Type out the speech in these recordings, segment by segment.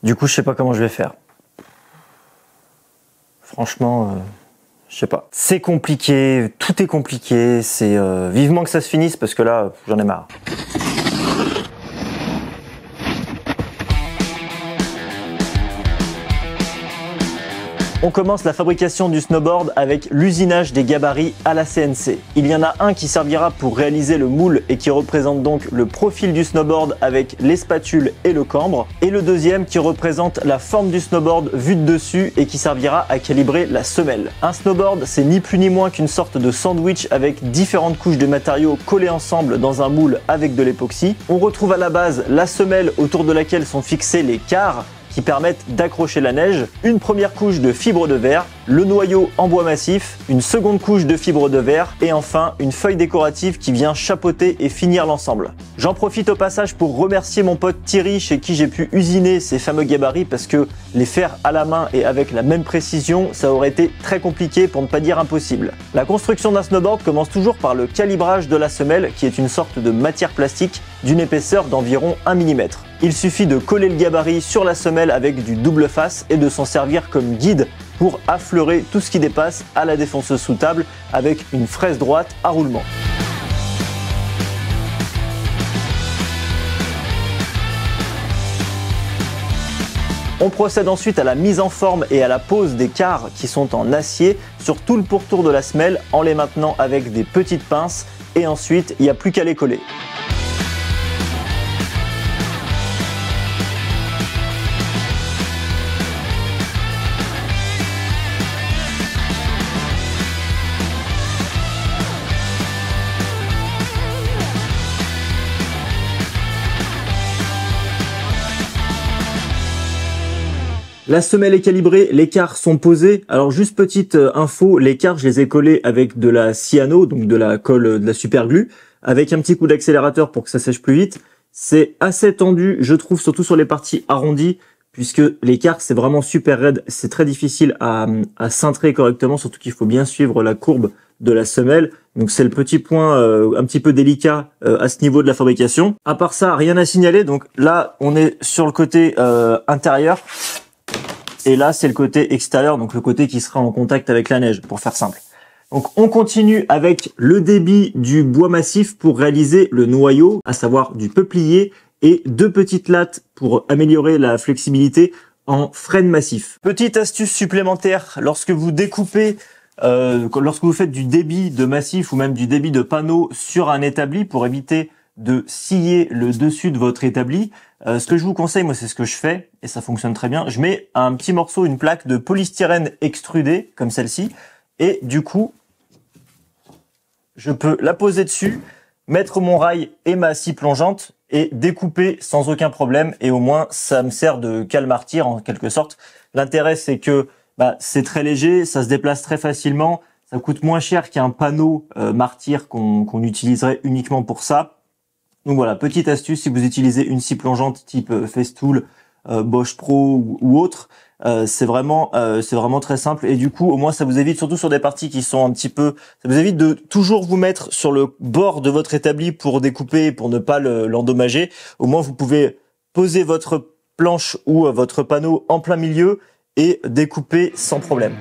Du coup, je sais pas comment je vais faire. Franchement, je sais pas. C'est compliqué, tout est compliqué. C'est vivement que ça se finisse parce que là, j'en ai marre. On commence la fabrication du snowboard avec l'usinage des gabarits à la CNC. Il y en a un qui servira pour réaliser le moule et qui représente donc le profil du snowboard avec les spatules et le cambre. Et le deuxième qui représente la forme du snowboard vue de dessus et qui servira à calibrer la semelle. Un snowboard, c'est ni plus ni moins qu'une sorte de sandwich avec différentes couches de matériaux collées ensemble dans un moule avec de l'époxy. On retrouve à la base la semelle autour de laquelle sont fixés les quarts qui permettent d'accrocher la neige, une première couche de fibre de verre, le noyau en bois massif, une seconde couche de fibre de verre et enfin une feuille décorative qui vient chapeauter et finir l'ensemble. J'en profite au passage pour remercier mon pote Thierry chez qui j'ai pu usiner ces fameux gabarits parce que les faire à la main et avec la même précision, ça aurait été très compliqué pour ne pas dire impossible. La construction d'un snowboard commence toujours par le calibrage de la semelle qui est une sorte de matière plastique d'une épaisseur d'environ 1 mm. Il suffit de coller le gabarit sur la semelle avec du double face et de s'en servir comme guide pour affleurer tout ce qui dépasse à la défonceuse sous table avec une fraise droite à roulement. On procède ensuite à la mise en forme et à la pose des quarts qui sont en acier sur tout le pourtour de la semelle en les maintenant avec des petites pinces et ensuite il n'y a plus qu'à les coller. La semelle est calibrée, les quarts sont posés. Alors juste petite info, les quarts je les ai collés avec de la cyano, donc de la colle, de la super glue, avec un petit coup d'accélérateur pour que ça sèche plus vite. C'est assez tendu, je trouve, surtout sur les parties arrondies, puisque les quarts c'est vraiment super raide, c'est très difficile à cintrer correctement, surtout qu'il faut bien suivre la courbe de la semelle. Donc c'est le petit point un petit peu délicat à ce niveau de la fabrication. À part ça, rien à signaler. Donc là, on est sur le côté intérieur. Et là, c'est le côté extérieur, donc le côté qui sera en contact avec la neige, pour faire simple. Donc on continue avec le débit du bois massif pour réaliser le noyau, à savoir du peuplier, et 2 petites lattes pour améliorer la flexibilité en frêne massif. Petite astuce supplémentaire, lorsque vous découpez, lorsque vous faites du débit de massif ou même du débit de panneau sur un établi pour éviter de scier le dessus de votre établi, ce que je vous conseille, moi c'est ce que je fais et ça fonctionne très bien, je mets un petit morceau, une plaque de polystyrène extrudée comme celle-ci et du coup je peux la poser dessus, mettre mon rail et ma scie plongeante et découper sans aucun problème et au moins ça me sert de cale-martyr en quelque sorte. L'intérêt c'est que c'est très léger, ça se déplace très facilement, ça coûte moins cher qu'un panneau martyr qu'on utiliserait uniquement pour ça. Donc voilà, petite astuce, si vous utilisez une scie plongeante type Festool, Bosch Pro ou autre, c'est vraiment très simple et du coup au moins ça vous évite, surtout sur des parties qui sont un petit peu, ça vous évite de toujours vous mettre sur le bord de votre établi pour découper, pour ne pas l'endommager. Au moins vous pouvez poser votre planche ou votre panneau en plein milieu et découper sans problème.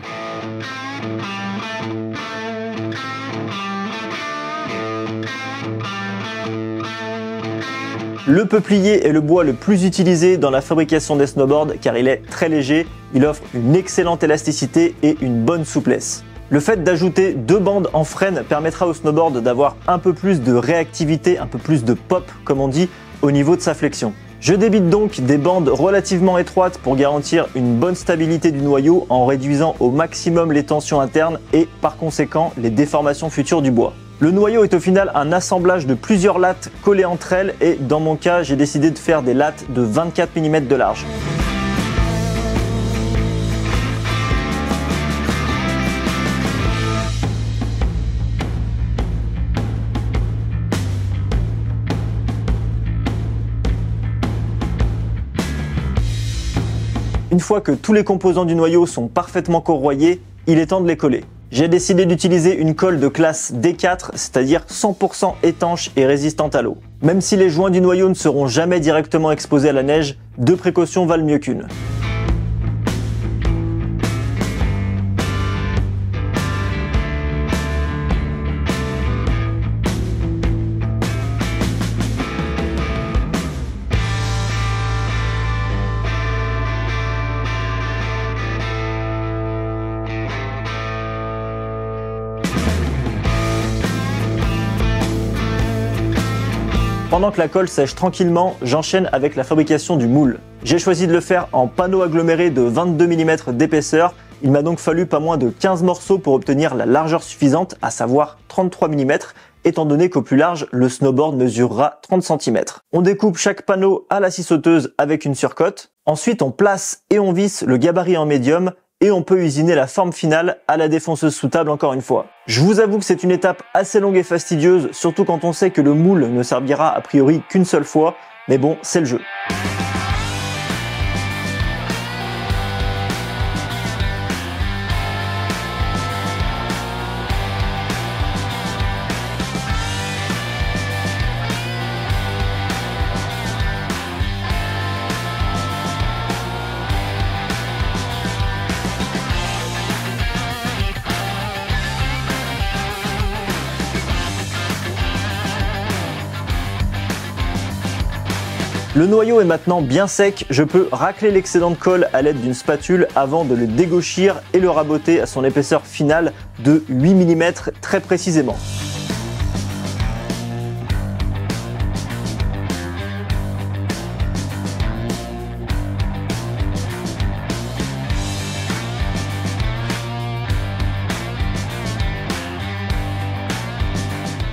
Le peuplier est le bois le plus utilisé dans la fabrication des snowboards car il est très léger, il offre une excellente élasticité et une bonne souplesse. Le fait d'ajouter 2 bandes en frêne permettra au snowboard d'avoir un peu plus de réactivité, un peu plus de pop comme on dit, au niveau de sa flexion. Je débite donc des bandes relativement étroites pour garantir une bonne stabilité du noyau en réduisant au maximum les tensions internes et par conséquent les déformations futures du bois. Le noyau est au final un assemblage de plusieurs lattes collées entre elles et dans mon cas j'ai décidé de faire des lattes de 24 mm de large. Une fois que tous les composants du noyau sont parfaitement corroyés, il est temps de les coller. J'ai décidé d'utiliser une colle de classe D4, c'est-à-dire 100% étanche et résistante à l'eau. Même si les joints du noyau ne seront jamais directement exposés à la neige, 2 précautions valent mieux qu'une. Pendant que la colle sèche tranquillement, j'enchaîne avec la fabrication du moule. J'ai choisi de le faire en panneau aggloméré de 22 mm d'épaisseur. Il m'a donc fallu pas moins de 15 morceaux pour obtenir la largeur suffisante, à savoir 33 mm, étant donné qu'au plus large, le snowboard mesurera 30 cm. On découpe chaque panneau à la scie sauteuse avec une surcote. Ensuite, on place et on visse le gabarit en médium. Et on peut usiner la forme finale à la défonceuse sous table encore une fois. Je vous avoue que c'est une étape assez longue et fastidieuse, surtout quand on sait que le moule ne servira a priori qu'une seule fois, mais bon, c'est le jeu. Le noyau est maintenant bien sec, je peux racler l'excédent de colle à l'aide d'une spatule avant de le dégauchir et le raboter à son épaisseur finale de 8 mm très précisément.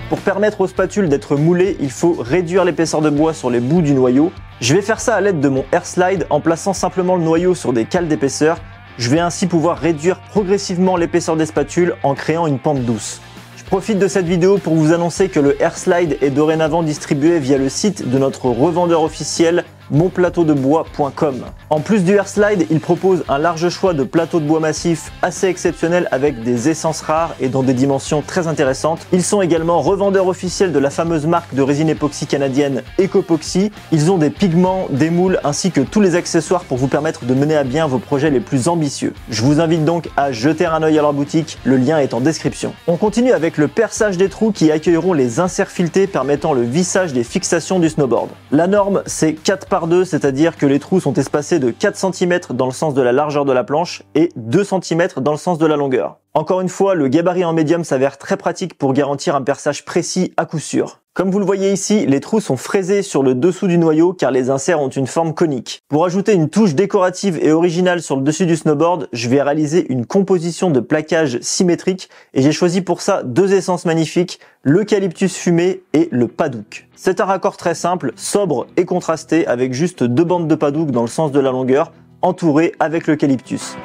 Pour permettre aux spatules d'être moulées, il faut réduire l'épaisseur de bois sur les bouts du noyau. Je vais faire ça à l'aide de mon air slide en plaçant simplement le noyau sur des cales d'épaisseur. Je vais ainsi pouvoir réduire progressivement l'épaisseur des spatules en créant une pente douce. Je profite de cette vidéo pour vous annoncer que le air slide est dorénavant distribué via le site de notre revendeur officiel monplateaudebois.com. En plus du air slide, il propose un large choix de plateaux de bois massifs assez exceptionnels avec des essences rares et dans des dimensions très intéressantes. Ils sont également revendeurs officiels de la fameuse marque de résine époxy canadienne Ecopoxy. Ils ont des pigments, des moules ainsi que tous les accessoires pour vous permettre de mener à bien vos projets les plus ambitieux. Je vous invite donc à jeter un œil à leur boutique, le lien est en description. On continue avec le perçage des trous qui accueilleront les inserts filetés permettant le vissage des fixations du snowboard. La norme, c'est 4 par 2, c'est-à-dire que les trous sont espacés de 4 cm dans le sens de la largeur de la planche et 2 cm dans le sens de la longueur. Encore une fois, le gabarit en médium s'avère très pratique pour garantir un perçage précis à coup sûr. Comme vous le voyez ici, les trous sont fraisés sur le dessous du noyau car les inserts ont une forme conique. Pour ajouter une touche décorative et originale sur le dessus du snowboard, je vais réaliser une composition de plaquage symétrique et j'ai choisi pour ça 2 essences magnifiques, l'eucalyptus fumé et le padouk. C'est un raccord très simple, sobre et contrasté avec juste 2 bandes de padouk dans le sens de la longueur, entourées avec l'eucalyptus.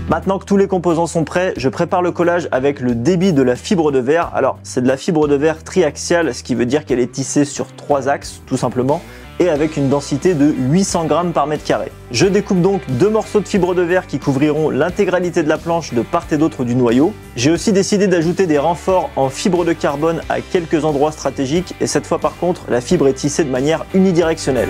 Maintenant que tous les composants sont prêts, je prépare le collage avec le débit de la fibre de verre. Alors, c'est de la fibre de verre triaxiale, ce qui veut dire qu'elle est tissée sur 3 axes, tout simplement, et avec une densité de 800 g par mètre carré. Je découpe donc 2 morceaux de fibre de verre qui couvriront l'intégralité de la planche de part et d'autre du noyau. J'ai aussi décidé d'ajouter des renforts en fibre de carbone à quelques endroits stratégiques, et cette fois par contre, la fibre est tissée de manière unidirectionnelle.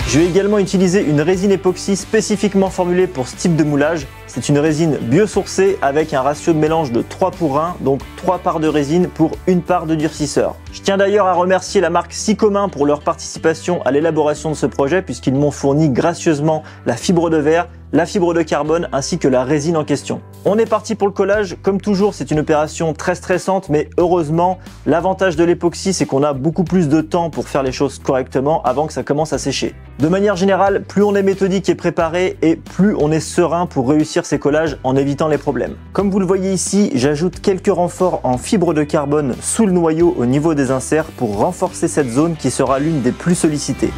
Je vais également utiliser une résine époxy spécifiquement formulée pour ce type de moulage. C'est une résine biosourcée avec un ratio de mélange de 3 pour 1, donc 3 parts de résine pour 1 part de durcisseur. Je tiens d'ailleurs à remercier la marque Sicomin pour leur participation à l'élaboration de ce projet puisqu'ils m'ont fourni gracieusement la fibre de verre, la fibre de carbone ainsi que la résine en question. On est parti pour le collage. Comme toujours, c'est une opération très stressante, mais heureusement, l'avantage de l'époxy, c'est qu'on a beaucoup plus de temps pour faire les choses correctement avant que ça commence à sécher. De manière générale, plus on est méthodique et préparé, et plus on est serein pour réussir ces collages en évitant les problèmes. Comme vous le voyez ici, j'ajoute quelques renforts en fibre de carbone sous le noyau au niveau des inserts pour renforcer cette zone qui sera l'une des plus sollicitées.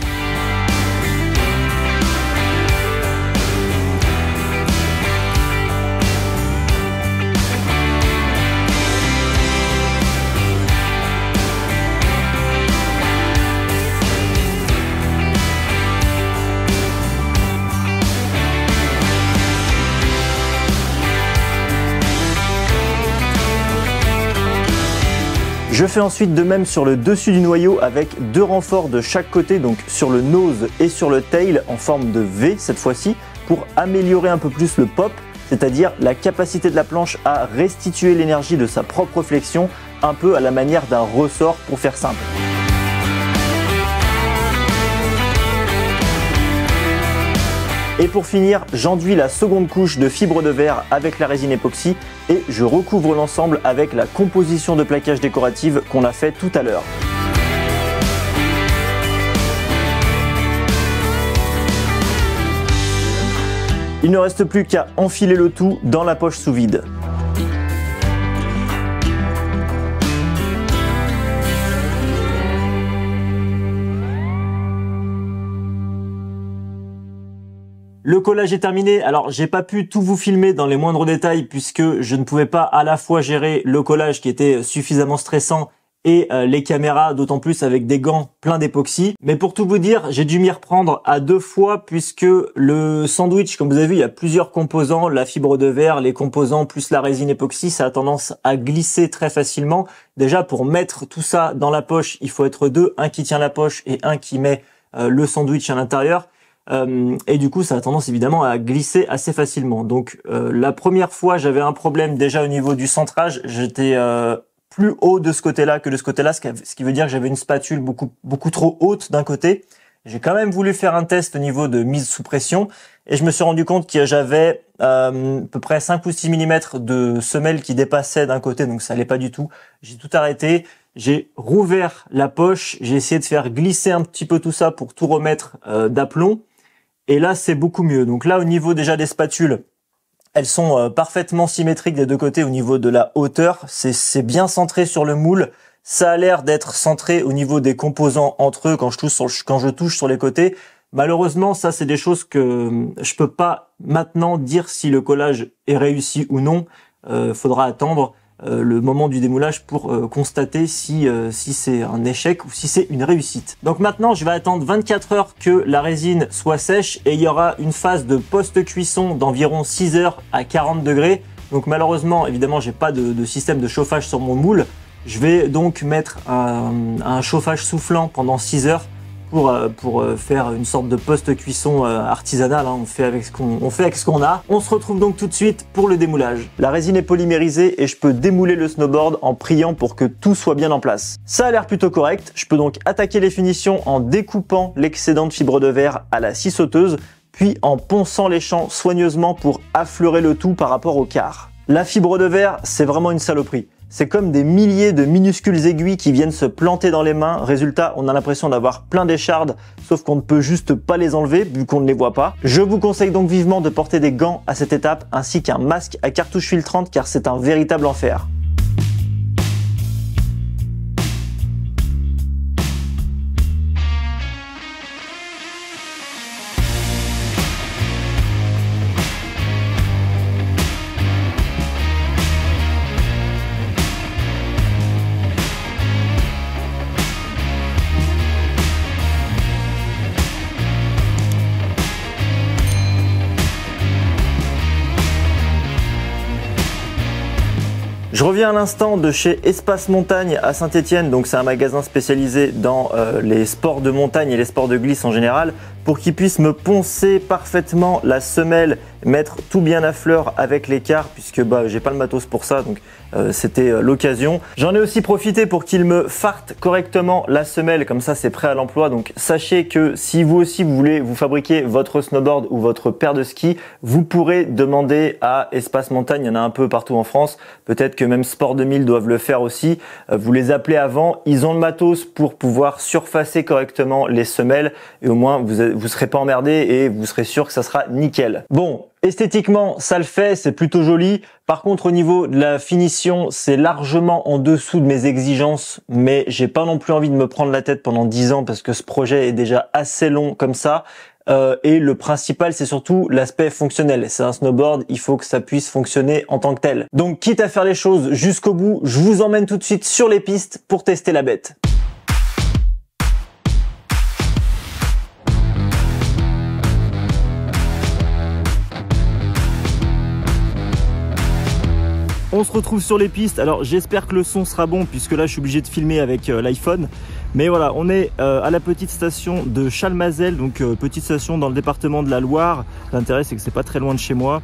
Je fais ensuite de même sur le dessus du noyau avec 2 renforts de chaque côté, donc sur le nose et sur le tail en forme de V cette fois-ci, pour améliorer un peu plus le pop, c'est-à-dire la capacité de la planche à restituer l'énergie de sa propre flexion, un peu à la manière d'un ressort pour faire simple. Et pour finir, j'enduis la seconde couche de fibre de verre avec la résine époxy et je recouvre l'ensemble avec la composition de plaquage décorative qu'on a fait tout à l'heure. Il ne reste plus qu'à enfiler le tout dans la poche sous vide. Le collage est terminé. Alors, j'ai pas pu tout vous filmer dans les moindres détails puisque je ne pouvais pas à la fois gérer le collage qui était suffisamment stressant et les caméras, d'autant plus avec des gants pleins d'époxy. Mais pour tout vous dire, j'ai dû m'y reprendre à 2 fois puisque le sandwich, comme vous avez vu, il y a plusieurs composants, la fibre de verre, les composants plus la résine époxy, ça a tendance à glisser très facilement. Déjà, pour mettre tout ça dans la poche, il faut être 2, un qui tient la poche et un qui met le sandwich à l'intérieur. Et du coup, ça a tendance évidemment à glisser assez facilement. Donc, la première fois, j'avais un problème déjà au niveau du centrage. J'étais plus haut de ce côté-là que de ce côté-là, ce qui veut dire que j'avais une spatule beaucoup trop haute d'un côté. J'ai quand même voulu faire un test au niveau de mise sous pression et je me suis rendu compte que j'avais à peu près 5 ou 6 mm de semelle qui dépassait d'un côté, donc ça allait pas du tout. J'ai tout arrêté. J'ai rouvert la poche, j'ai essayé de faire glisser un petit peu tout ça pour tout remettre d'aplomb. Et là, c'est beaucoup mieux. Donc là, au niveau déjà des spatules, elles sont parfaitement symétriques des deux côtés au niveau de la hauteur. C'est bien centré sur le moule. Ça a l'air d'être centré au niveau des composants entre eux quand je touche sur les côtés. Malheureusement, ça, c'est des choses que je peux pas maintenant dire si le collage est réussi ou non. Faudra attendre le moment du démoulage pour constater si c'est un échec ou si c'est une réussite. Donc maintenant, je vais attendre 24 heures que la résine soit sèche et il y aura une phase de post-cuisson d'environ 6 heures à 40 degrés. Donc malheureusement, évidemment, j'ai pas de système de chauffage sur mon moule. Je vais donc mettre un chauffage soufflant pendant 6 heures pour faire une sorte de post-cuisson artisanale. Hein. On fait avec ce qu'on a. On se retrouve donc tout de suite pour le démoulage. La résine est polymérisée et je peux démouler le snowboard en priant pour que tout soit bien en place. Ça a l'air plutôt correct. Je peux donc attaquer les finitions en découpant l'excédent de fibre de verre à la scie sauteuse, puis en ponçant les champs soigneusement pour affleurer le tout par rapport au quart. La fibre de verre, c'est vraiment une saloperie. C'est comme des milliers de minuscules aiguilles qui viennent se planter dans les mains. Résultat, on a l'impression d'avoir plein d'échardes, sauf qu'on ne peut juste pas les enlever vu qu'on ne les voit pas. Je vous conseille donc vivement de porter des gants à cette étape ainsi qu'un masque à cartouche filtrante car c'est un véritable enfer. Je reviens à l'instant de chez Espace Montagne à Saint-Étienne, donc c'est un magasin spécialisé dans les sports de montagne et les sports de glisse en général, pour qu'ils puissent me poncer parfaitement la semelle, mettre tout bien à fleur avec l'écart, puisque j'ai pas le matos pour ça, donc c'était l'occasion. J'en ai aussi profité pour qu'ils me fartent correctement la semelle, comme ça c'est prêt à l'emploi. Donc sachez que si vous aussi vous voulez vous fabriquer votre snowboard ou votre paire de ski, vous pourrez demander à Espace Montagne, il y en a un peu partout en France, peut-être que même Sport 2000 doivent le faire aussi. Vous les appelez avant, ils ont le matos pour pouvoir surfacer correctement les semelles et au moins vous serez pas emmerdé et vous serez sûr que ça sera nickel. Bon, esthétiquement, ça le fait, c'est plutôt joli. Par contre, au niveau de la finition, c'est largement en dessous de mes exigences, mais j'ai pas non plus envie de me prendre la tête pendant 10 ans parce que ce projet est déjà assez long comme ça. Et le principal, c'est surtout l'aspect fonctionnel. C'est un snowboard, il faut que ça puisse fonctionner en tant que tel. Donc, quitte à faire les choses jusqu'au bout, je vous emmène tout de suite sur les pistes pour tester la bête. On se retrouve sur les pistes. Alors j'espère que le son sera bon puisque là je suis obligé de filmer avec l'iPhone. Mais voilà, on est à la petite station de Chalmazel, donc petite station dans le département de la Loire. L'intérêt c'est que c'est pas très loin de chez moi.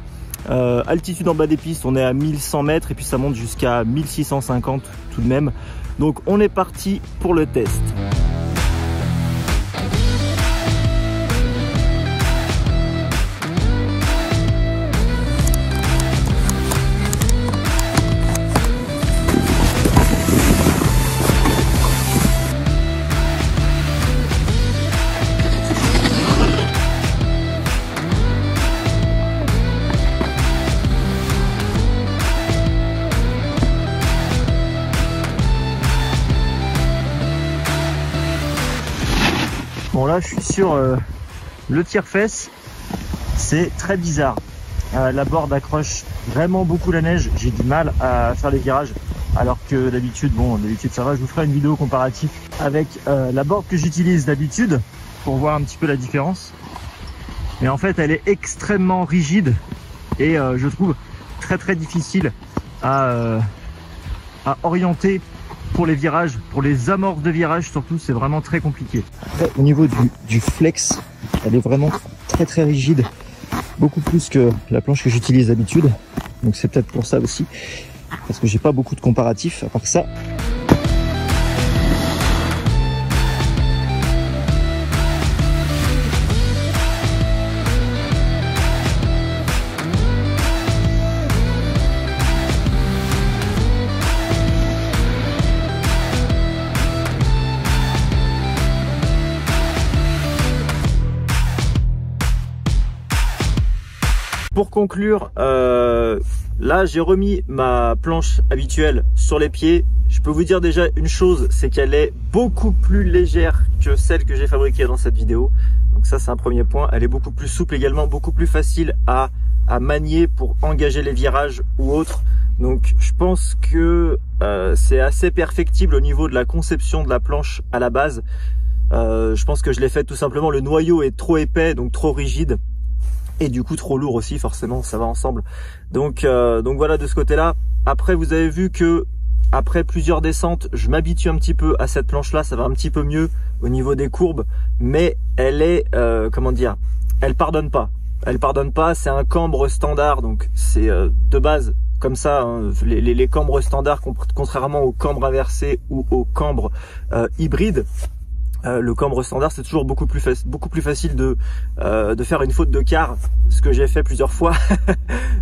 Altitude en bas des pistes, on est à 1100 mètres et puis ça monte jusqu'à 1650 tout de même. Donc on est parti pour le test. Bon là je suis sur le tire-fesse, c'est très bizarre, la board accroche vraiment beaucoup la neige, j'ai du mal à faire les virages alors que d'habitude, bon d'habitude ça va, je vous ferai une vidéo comparative avec la board que j'utilise d'habitude pour voir un petit peu la différence. Mais en fait elle est extrêmement rigide et je trouve très difficile à orienter. Pour les virages, pour les amorces de virage surtout, c'est vraiment très compliqué. Après, au niveau du flex, elle est vraiment très rigide, beaucoup plus que la planche que j'utilise d'habitude. Donc c'est peut-être pour ça aussi, parce que j'ai pas beaucoup de comparatifs à part ça. Pour conclure, là j'ai remis ma planche habituelle sur les pieds. Je peux vous dire déjà une chose, c'est qu'elle est beaucoup plus légère que celle que j'ai fabriquée dans cette vidéo. Donc ça c'est un premier point. Elle est beaucoup plus souple également, beaucoup plus facile à manier pour engager les virages ou autres. Donc je pense que c'est assez perfectible au niveau de la conception de la planche à la base. Je pense que je l'ai fait tout simplement, le noyau est trop épais, donc trop rigide. Et du coup trop lourd aussi, forcément ça va ensemble. Donc voilà de ce côté là. Après vous avez vu que après plusieurs descentes je m'habitue un petit peu à cette planche là, ça va un petit peu mieux au niveau des courbes, mais elle est comment dire, elle pardonne pas, c'est un cambre standard, donc c'est de base comme ça, hein, les cambres standards, contrairement aux cambres inversés ou aux cambres hybrides. Le cambre standard c'est toujours beaucoup plus facile de faire une faute de quart, ce que j'ai fait plusieurs fois.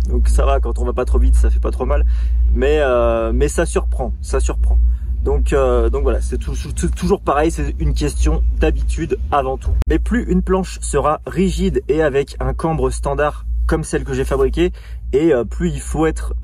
Donc ça va, quand on va pas trop vite ça fait pas trop mal, mais ça surprend. Donc voilà, c'est toujours pareil, c'est une question d'habitude avant tout. Mais plus une planche sera rigide et avec un cambre standard comme celle que j'ai fabriquée, et plus il faut être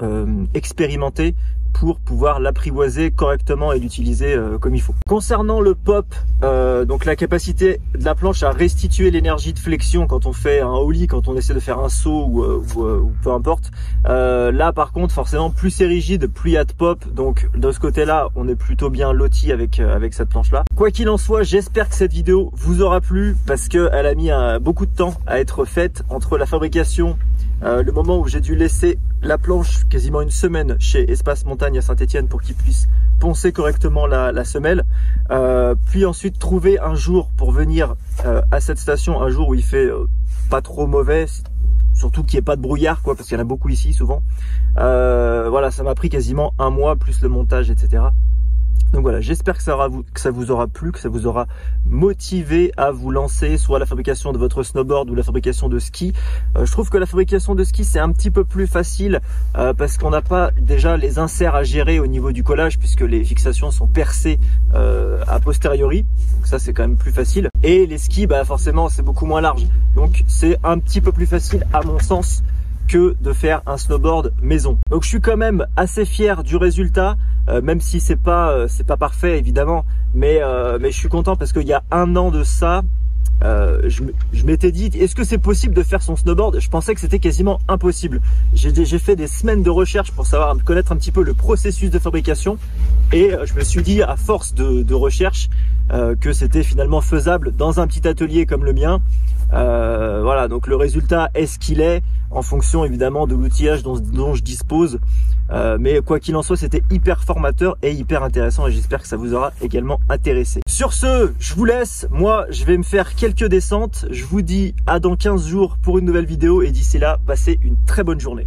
expérimenté pour pouvoir l'apprivoiser correctement et l'utiliser comme il faut. Concernant le pop, donc la capacité de la planche à restituer l'énergie de flexion quand on fait un ollie, quand on essaie de faire un saut ou peu importe. Là par contre forcément plus c'est rigide, plus il y a de pop, donc de ce côté là on est plutôt bien loti avec cette planche là. Quoi qu'il en soit, j'espère que cette vidéo vous aura plu parce que elle a mis beaucoup de temps à être faite entre la fabrication, le moment où j'ai dû laisser la planche quasiment une semaine chez Espace Montagne à Saint-Étienne pour qu'il puisse poncer correctement la semelle, puis ensuite trouver un jour pour venir à cette station, un jour où il fait pas trop mauvais, surtout qu'il n'y ait pas de brouillard quoi, parce qu'il y en a beaucoup ici souvent. Voilà, ça m'a pris quasiment un mois plus le montage, etc. Donc voilà, j'espère que ça vous aura plu, que ça vous aura motivé à vous lancer soit la fabrication de votre snowboard ou la fabrication de ski. Je trouve que la fabrication de ski c'est un petit peu plus facile parce qu'on n'a pas déjà les inserts à gérer au niveau du collage puisque les fixations sont percées a posteriori. Donc ça c'est quand même plus facile. Et les skis, bah forcément c'est beaucoup moins large. Donc c'est un petit peu plus facile à mon sens que de faire un snowboard maison. Donc je suis quand même assez fier du résultat, même si c'est pas parfait évidemment, mais je suis content parce qu'il y a un an de ça, je m'étais dit est-ce que c'est possible de faire son snowboard? Je pensais que c'était quasiment impossible. J'ai fait des semaines de recherche pour savoir connaître un petit peu le processus de fabrication et je me suis dit à force de recherche que c'était finalement faisable dans un petit atelier comme le mien. Voilà, donc le résultat est ce qu'il est en fonction évidemment de l'outillage dont je dispose. Mais quoi qu'il en soit, c'était hyper formateur et hyper intéressant et j'espère que ça vous aura également intéressé. Sur ce, je vous laisse. Moi, je vais me faire quelques descentes. Je vous dis à dans 15 jours pour une nouvelle vidéo et d'ici là, passez une très bonne journée.